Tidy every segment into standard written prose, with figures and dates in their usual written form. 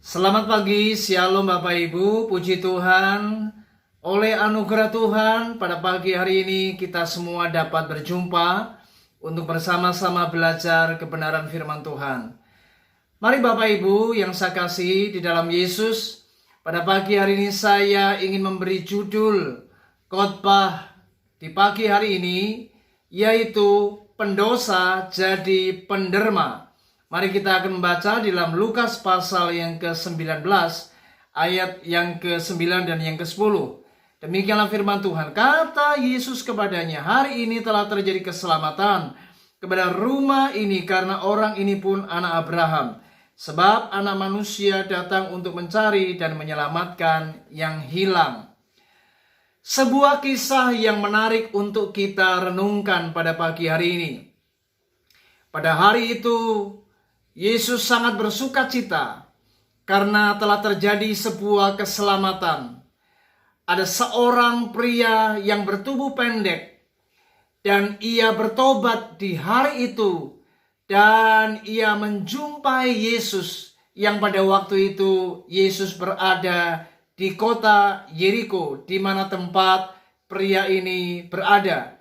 Selamat pagi, Shalom Bapak Ibu, puji Tuhan. Oleh anugerah Tuhan, pada pagi hari ini kita semua dapat berjumpa untuk bersama-sama belajar kebenaran firman Tuhan. Mari Bapak Ibu yang saya kasih di dalam Yesus, pada pagi hari ini saya ingin memberi judul khotbah di pagi hari ini, yaitu pendosa jadi penderma. Mari kita akan membaca di dalam Lukas pasal yang ke-19, ayat yang ke-9 dan yang ke-10. Demikianlah firman Tuhan. Kata Yesus kepadanya, hari ini telah terjadi keselamatan kepada rumah ini karena orang ini pun anak Abraham. Sebab anak manusia datang untuk mencari dan menyelamatkan yang hilang. Sebuah kisah yang menarik untuk kita renungkan pada pagi hari ini. Pada hari itu, Yesus sangat bersuka cita karena telah terjadi sebuah keselamatan. Ada seorang pria yang bertubuh pendek dan ia bertobat di hari itu dan ia menjumpai Yesus yang pada waktu itu Yesus berada di kota Yeriko, di mana tempat pria ini berada.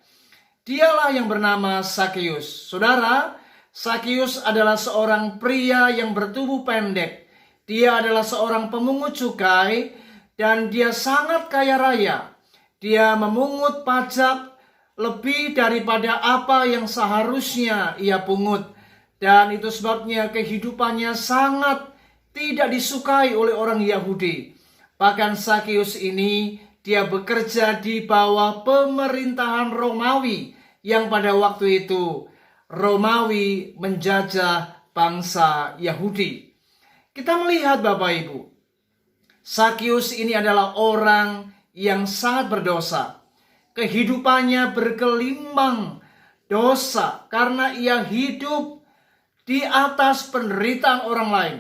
Dialah yang bernama Sakeus. Saudara, Sakeus adalah seorang pria yang bertubuh pendek. Dia adalah seorang pemungut cukai dan dia sangat kaya raya. Dia memungut pajak lebih daripada apa yang seharusnya ia pungut. Dan itu sebabnya kehidupannya sangat tidak disukai oleh orang Yahudi. Bahkan Sakeus ini dia bekerja di bawah pemerintahan Romawi yang pada waktu itu Romawi menjajah bangsa Yahudi. Kita melihat Bapak Ibu, Sakeus ini adalah orang yang sangat berdosa. Kehidupannya bergelimbang dosa karena ia hidup di atas penderitaan orang lain.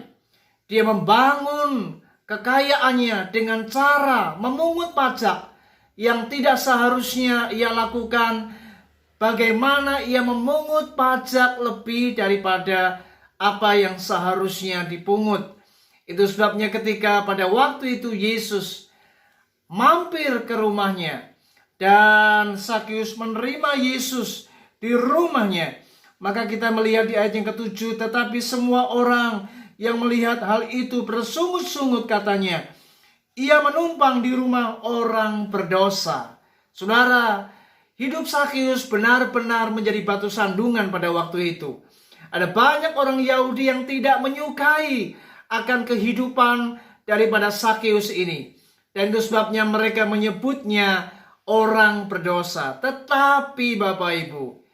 Dia membangun kekayaannya dengan cara memungut pajak yang tidak seharusnya ia lakukan. Bagaimana ia memungut pajak lebih daripada apa yang seharusnya dipungut. Itu sebabnya ketika pada waktu itu Yesus mampir ke rumahnya dan Sakeus menerima Yesus di rumahnya, maka kita melihat di ayat yang ke-7, tetapi semua orang yang melihat hal itu bersungut-sungut katanya, ia menumpang di rumah orang berdosa. Saudara, hidup Sakeus benar-benar menjadi batu sandungan pada waktu itu. Ada banyak orang Yahudi yang tidak menyukai akan kehidupan daripada Sakeus ini. Dan itu sebabnya mereka menyebutnya orang berdosa. Tetapi Bapak Ibu,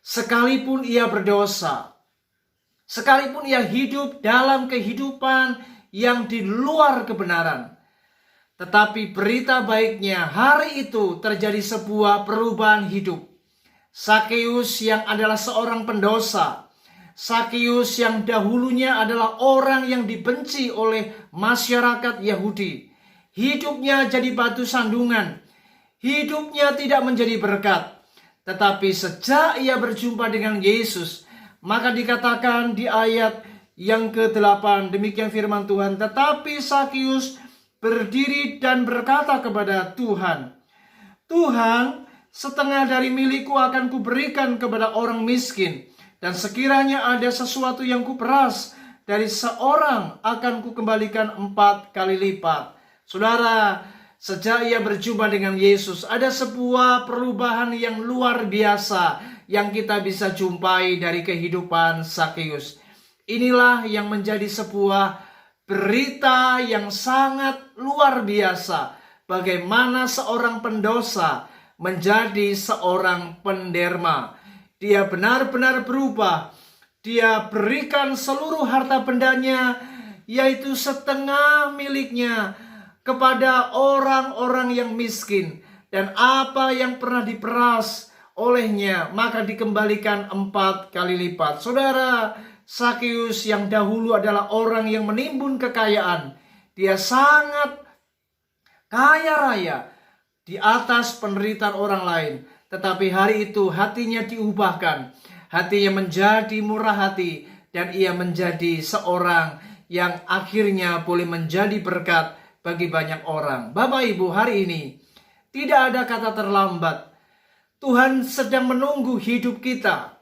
sekalipun ia berdosa, sekalipun ia hidup dalam kehidupan yang di luar kebenaran, tetapi berita baiknya hari itu terjadi sebuah perubahan hidup. Sakeus yang adalah seorang pendosa, Sakeus yang dahulunya adalah orang yang dibenci oleh masyarakat Yahudi, hidupnya jadi batu sandungan, hidupnya tidak menjadi berkat. Tetapi sejak ia berjumpa dengan Yesus, maka dikatakan di ayat yang ke-8, demikian firman Tuhan, tetapi Sakeus berdiri dan berkata kepada Tuhan, Tuhan, setengah dari milikku akan kuberikan kepada orang miskin, dan sekiranya ada sesuatu yang kuperas dari seorang akan kukembalikan 4 kali lipat. Saudara, sejak ia berjumpa dengan Yesus, ada sebuah perubahan yang luar biasa yang kita bisa jumpai dari kehidupan Sakeus. Inilah yang menjadi sebuah berita yang sangat luar biasa, bagaimana seorang pendosa menjadi seorang penderma. Dia benar-benar berubah. Dia berikan seluruh harta bendanya, yaitu setengah miliknya, kepada orang-orang yang miskin. Dan apa yang pernah diperas olehnya, maka dikembalikan 4 kali lipat. Saudara, Sakeus yang dahulu adalah orang yang menimbun kekayaan. Dia sangat kaya raya di atas penderitaan orang lain. Tetapi hari itu hatinya diubahkan. Hatinya menjadi murah hati dan ia menjadi seorang yang akhirnya boleh menjadi berkat bagi banyak orang. Bapak Ibu, hari ini tidak ada kata terlambat. Tuhan sedang menunggu hidup kita.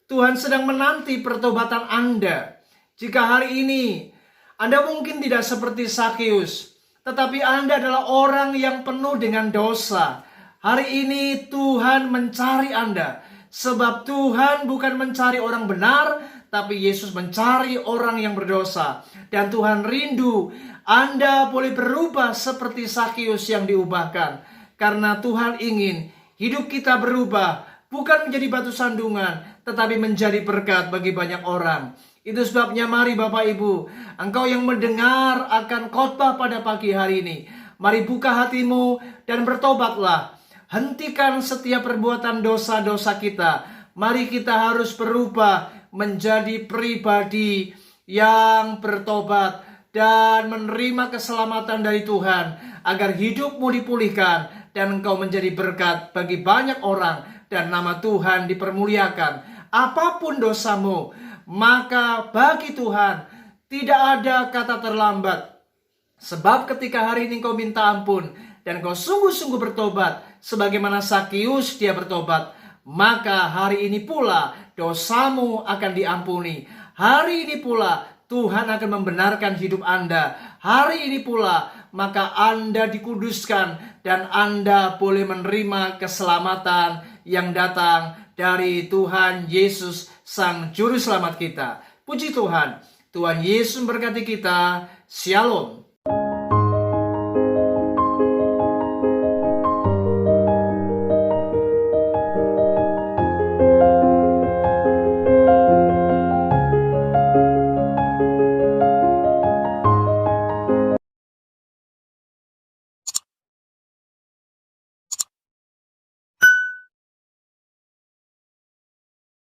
Tuhan sedang menanti pertobatan Anda. Jika hari ini Anda mungkin tidak seperti Sakeus, tetapi Anda adalah orang yang penuh dengan dosa, hari ini Tuhan mencari Anda. Sebab Tuhan bukan mencari orang benar, tapi Yesus mencari orang yang berdosa. Dan Tuhan rindu Anda boleh berubah seperti Sakeus yang diubahkan. Karena Tuhan ingin hidup kita berubah, bukan menjadi batu sandungan, tetapi menjadi berkat bagi banyak orang. Itu sebabnya mari Bapak Ibu, engkau yang mendengar akan khotbah pada pagi hari ini, mari buka hatimu dan bertobatlah. Hentikan setiap perbuatan dosa-dosa kita. Mari kita harus berubah menjadi pribadi yang bertobat dan menerima keselamatan dari Tuhan, agar hidupmu dipulihkan dan engkau menjadi berkat bagi banyak orang dan nama Tuhan dipermuliakan. Apapun dosamu, maka bagi Tuhan tidak ada kata terlambat. Sebab ketika hari ini kau minta ampun dan kau sungguh-sungguh bertobat, sebagaimana Sakeus dia bertobat, maka hari ini pula dosamu akan diampuni. Hari ini pula Tuhan akan membenarkan hidup Anda. Hari ini pula maka Anda dikuduskan dan Anda boleh menerima keselamatan yang datang dari Tuhan Yesus Sang Juru Selamat kita. Puji Tuhan. Tuhan Yesus memberkati kita. Shalom.